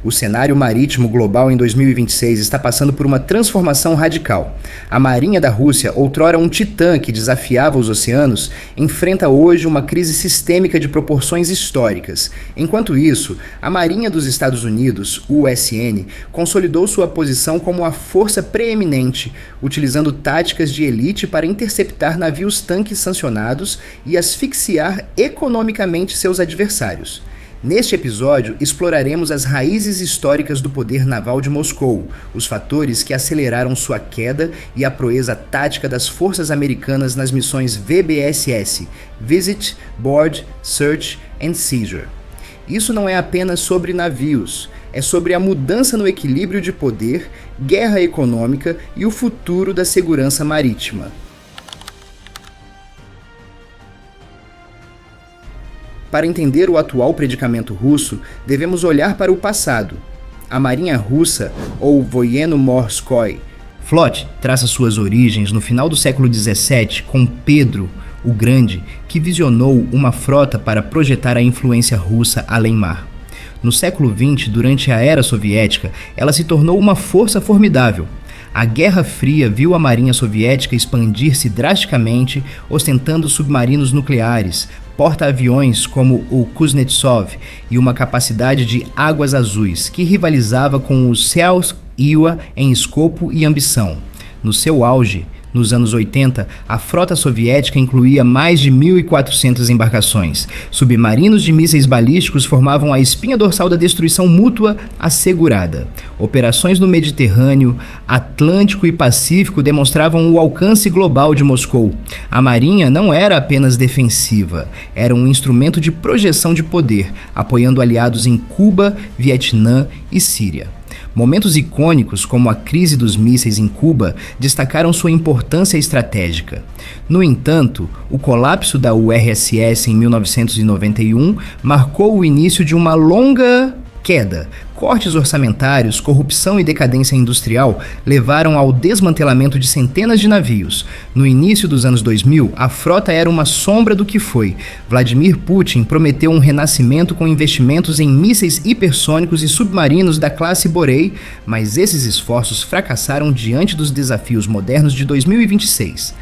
O cenário marítimo global em 2026 está passando por uma transformação radical. A Marinha da Rússia, outrora um titã que desafiava os oceanos, enfrenta hoje uma crise sistêmica de proporções históricas. Enquanto isso, a Marinha dos Estados Unidos, USN, consolidou sua posição como a força preeminente, utilizando táticas de elite para interceptar navios-tanques sancionados e asfixiar economicamente seus adversários. Neste episódio, exploraremos as raízes históricas do poder naval de Moscou, os fatores que aceleraram sua queda e a proeza tática das forças americanas nas missões VBSS, Visit, Board, Search and Seizure. Isso não é apenas sobre navios, é sobre a mudança no equilíbrio de poder, guerra econômica e o futuro da segurança marítima. Para entender o atual predicamento russo, devemos olhar para o passado. A Marinha Russa, ou Voyeno-Morskoye Flot, traça suas origens no final do século XVII com Pedro o Grande, que visionou uma frota para projetar a influência russa além-mar. No século XX, durante a era soviética, ela se tornou uma força formidável. A Guerra Fria viu a Marinha Soviética expandir-se drasticamente, ostentando submarinos nucleares, porta-aviões como o Kuznetsov e uma capacidade de águas azuis, que rivalizava com os Syal-Iwa em escopo e ambição. No seu auge, nos anos 80, a frota soviética incluía mais de 1.400 embarcações. Submarinos de mísseis balísticos formavam a espinha dorsal da destruição mútua assegurada. Operações no Mediterrâneo, Atlântico e Pacífico demonstravam o alcance global de Moscou. A Marinha não era apenas defensiva, era um instrumento de projeção de poder, apoiando aliados em Cuba, Vietnã e Síria. Momentos icônicos, como a crise dos mísseis em Cuba, destacaram sua importância estratégica. No entanto, o colapso da URSS em 1991 marcou o início de uma longa queda. Cortes orçamentários, corrupção e decadência industrial levaram ao desmantelamento de centenas de navios. No início dos anos 2000, a frota era uma sombra do que foi. Vladimir Putin prometeu um renascimento com investimentos em mísseis hipersônicos e submarinos da classe Borei, mas esses esforços fracassaram diante dos desafios modernos de 2026.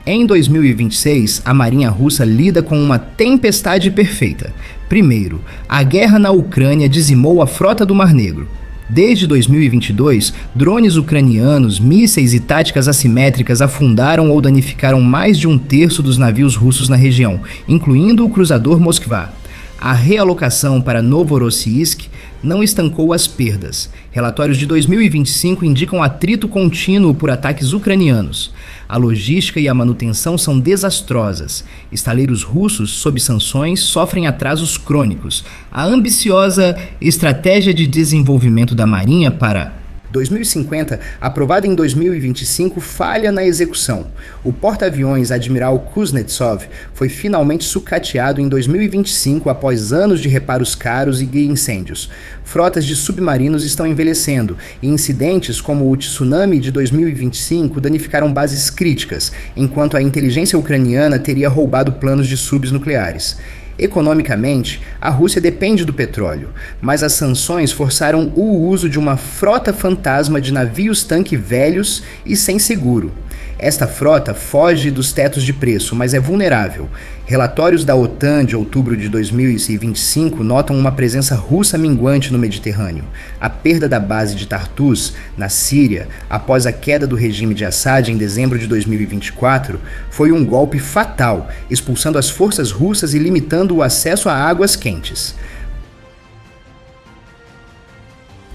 Em 2026, a Marinha Russa lida com uma tempestade perfeita. Primeiro, a guerra na Ucrânia dizimou a frota do Mar Negro. Desde 2022, drones ucranianos, mísseis e táticas assimétricas afundaram ou danificaram mais de um terço dos navios russos na região, incluindo o cruzador Moskva. A realocação para Novorossiysk não estancou as perdas. Relatórios de 2025 indicam atrito contínuo por ataques ucranianos. A logística e a manutenção são desastrosas. Estaleiros russos, sob sanções, sofrem atrasos crônicos. A ambiciosa estratégia de desenvolvimento da Marinha para 2050, aprovada em 2025, falha na execução. O porta-aviões Admiral Kuznetsov foi finalmente sucateado em 2025 após anos de reparos caros e incêndios. Frotas de submarinos estão envelhecendo e incidentes como o tsunami de 2025 danificaram bases críticas, enquanto a inteligência ucraniana teria roubado planos de subs nucleares. Economicamente, a Rússia depende do petróleo, mas as sanções forçaram o uso de uma frota fantasma de navios-tanque velhos e sem seguro. Esta frota foge dos tetos de preço, mas é vulnerável. Relatórios da OTAN de outubro de 2025 notam uma presença russa minguante no Mediterrâneo. A perda da base de Tartus, na Síria, após a queda do regime de Assad em dezembro de 2024, foi um golpe fatal, expulsando as forças russas e limitando o acesso a águas quentes.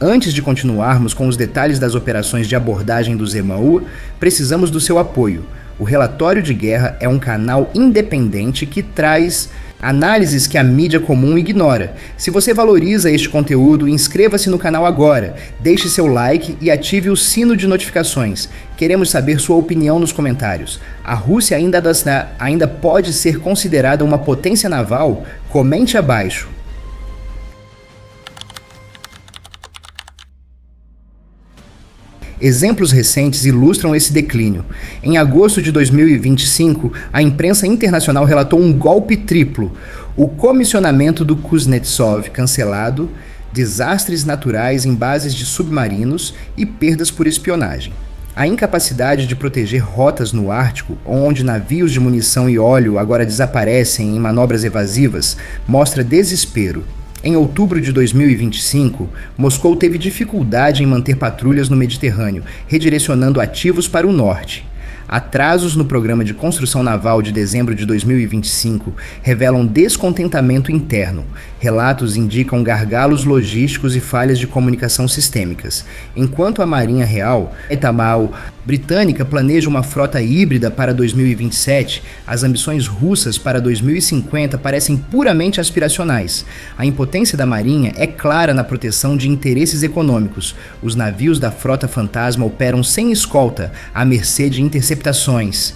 Antes de continuarmos com os detalhes das operações de abordagem do ZMAU, precisamos do seu apoio. O Relatório de Guerra é um canal independente que traz análises que a mídia comum ignora. Se você valoriza este conteúdo, inscreva-se no canal agora, deixe seu like e ative o sino de notificações. Queremos saber sua opinião nos comentários. A Rússia ainda pode ser considerada uma potência naval? Comente abaixo. Exemplos recentes ilustram esse declínio. Em agosto de 2025, a imprensa internacional relatou um golpe triplo. O comissionamento do Kuznetsov cancelado, desastres naturais em bases de submarinos e perdas por espionagem. A incapacidade de proteger rotas no Ártico, onde navios de munição e óleo agora desaparecem em manobras evasivas, mostra desespero. Em outubro de 2025, Moscou teve dificuldade em manter patrulhas no Mediterrâneo, redirecionando ativos para o norte. Atrasos no programa de construção naval de dezembro de 2025 revelam descontentamento interno. Relatos indicam gargalos logísticos e falhas de comunicação sistêmicas. Enquanto a Marinha Real, Etamal, britânica planeja uma frota híbrida para 2027, as ambições russas para 2050 parecem puramente aspiracionais. A impotência da Marinha é clara na proteção de interesses econômicos. Os navios da frota fantasma operam sem escolta, à mercê de interceptações.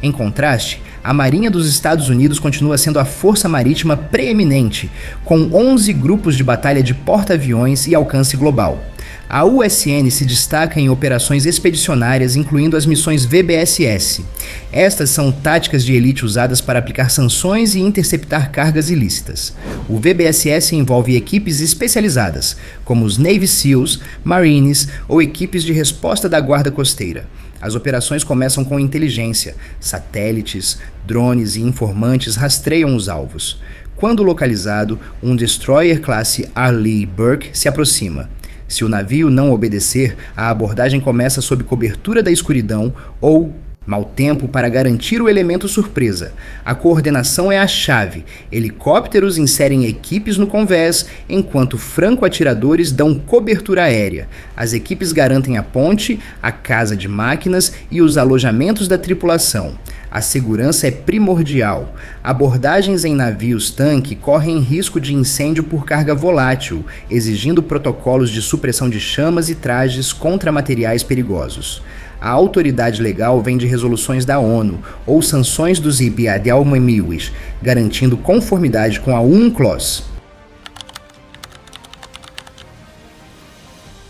Em contraste, a Marinha dos Estados Unidos continua sendo a força marítima preeminente, com 11 grupos de batalha de porta-aviões e alcance global. A USN se destaca em operações expedicionárias, incluindo as missões VBSS. Estas são táticas de elite usadas para aplicar sanções e interceptar cargas ilícitas. O VBSS envolve equipes especializadas, como os Navy SEALs, Marines ou equipes de resposta da Guarda Costeira. As operações começam com inteligência. Satélites, drones e informantes rastreiam os alvos. Quando localizado, um destroyer classe Arleigh Burke se aproxima. Se o navio não obedecer, a abordagem começa sob cobertura da escuridão ou mau tempo para garantir o elemento surpresa. A coordenação é a chave. Helicópteros inserem equipes no convés, enquanto franco-atiradores dão cobertura aérea. As equipes garantem a ponte, a casa de máquinas e os alojamentos da tripulação. A segurança é primordial. Abordagens em navios-tanque correm risco de incêndio por carga volátil, exigindo protocolos de supressão de chamas e trajes contra materiais perigosos. A autoridade legal vem de resoluções da ONU ou sanções dos IBAD al-Memiwish, garantindo conformidade com a UNCLOS.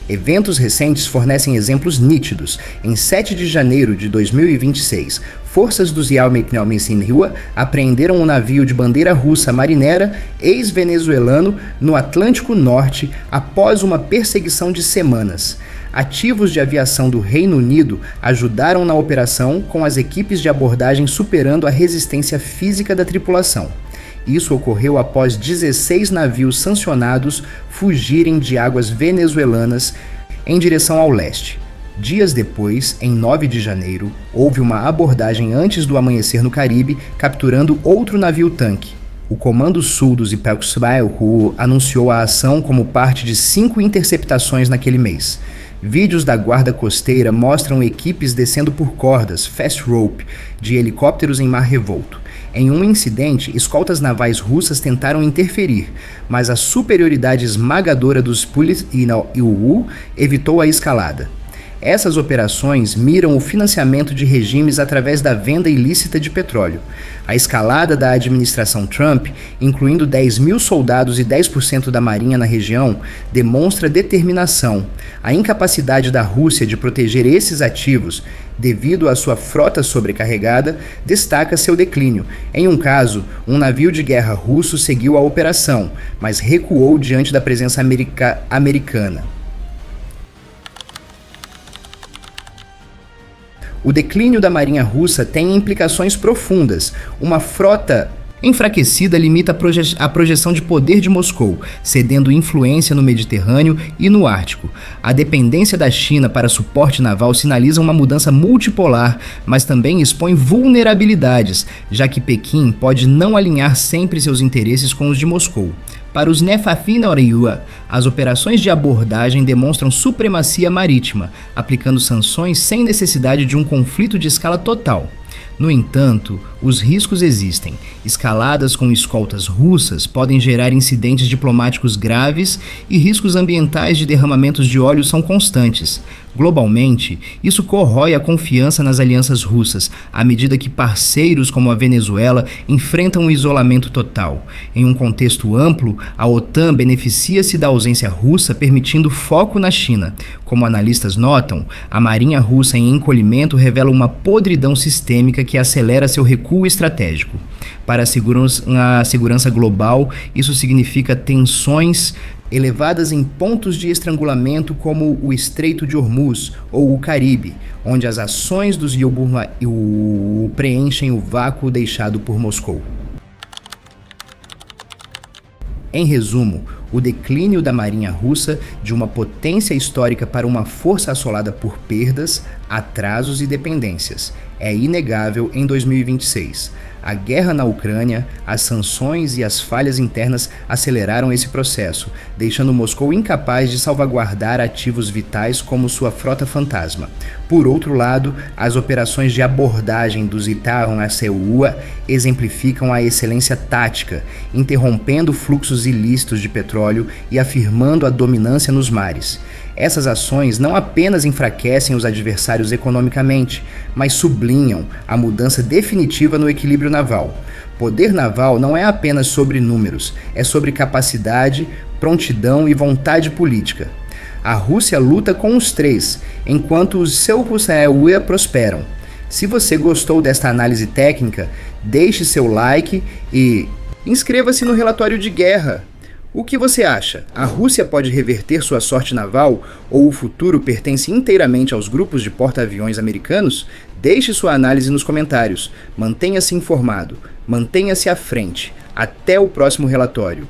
Eventos recentes fornecem exemplos nítidos. Em 7 de janeiro de 2026, forças do Ziaul-Meknel-Messinhua apreenderam um navio de bandeira russa marinera ex-venezuelano no Atlântico Norte após uma perseguição de semanas. Ativos de aviação do Reino Unido ajudaram na operação, com as equipes de abordagem superando a resistência física da tripulação. Isso ocorreu após 16 navios sancionados fugirem de águas venezuelanas em direção ao leste. Dias depois, em 9 de janeiro, houve uma abordagem antes do amanhecer no Caribe, capturando outro navio-tanque. O Comando Sul dos Ipexbail anunciou a ação como parte de 5 interceptações naquele mês. Vídeos da Guarda Costeira mostram equipes descendo por cordas, fast rope, de helicópteros em mar revolto. Em um incidente, escoltas navais russas tentaram interferir, mas a superioridade esmagadora dos Pulit-Inu evitou a escalada. Essas operações miram o financiamento de regimes através da venda ilícita de petróleo. A escalada da administração Trump, incluindo 10 mil soldados e 10% da marinha na região, demonstra determinação. A incapacidade da Rússia de proteger esses ativos, devido à sua frota sobrecarregada, destaca seu declínio. Em um caso, um navio de guerra russo seguiu a operação, mas recuou diante da presença americana. O declínio da marinha russa tem implicações profundas. Uma frota enfraquecida limita a projeção de poder de Moscou, cedendo influência no Mediterrâneo e no Ártico. A dependência da China para suporte naval sinaliza uma mudança multipolar, mas também expõe vulnerabilidades, já que Pequim pode não alinhar sempre seus interesses com os de Moscou. Para os Nefafin-Oriua, as operações de abordagem demonstram supremacia marítima, aplicando sanções sem necessidade de um conflito de escala total. No entanto, os riscos existem. Escaladas com escoltas russas podem gerar incidentes diplomáticos graves e riscos ambientais de derramamentos de óleo são constantes. Globalmente, isso corrói a confiança nas alianças russas, à medida que parceiros como a Venezuela enfrentam um isolamento total. Em um contexto amplo, a OTAN beneficia-se da ausência russa, permitindo foco na China. Como analistas notam, a marinha russa em encolhimento revela uma podridão sistêmica que acelera seu recuo estratégico. Para a segurança global, isso significa tensões elevadas em pontos de estrangulamento como o Estreito de Hormuz ou o Caribe, onde as ações dos Yelburaí preenchem o vácuo deixado por Moscou. Em resumo, o declínio da marinha russa de uma potência histórica para uma força assolada por perdas, atrasos e dependências é inegável em 2026. A guerra na Ucrânia, as sanções e as falhas internas aceleraram esse processo, deixando Moscou incapaz de salvaguardar ativos vitais como sua frota fantasma. Por outro lado, as operações de abordagem dos Itaron a Seua exemplificam a excelência tática, interrompendo fluxos ilícitos de petróleo e afirmando a dominância nos mares. Essas ações não apenas enfraquecem os adversários economicamente, mas sublinham a mudança definitiva no equilíbrio naval. Poder naval não é apenas sobre números, é sobre capacidade, prontidão e vontade política. A Rússia luta com os três, enquanto os Seua prosperam. Se você gostou desta análise técnica, deixe seu like e inscreva-se no relatório de guerra. O que você acha? A Rússia pode reverter sua sorte naval ou o futuro pertence inteiramente aos grupos de porta-aviões americanos? Deixe sua análise nos comentários. Mantenha-se informado. Mantenha-se à frente. Até o próximo relatório.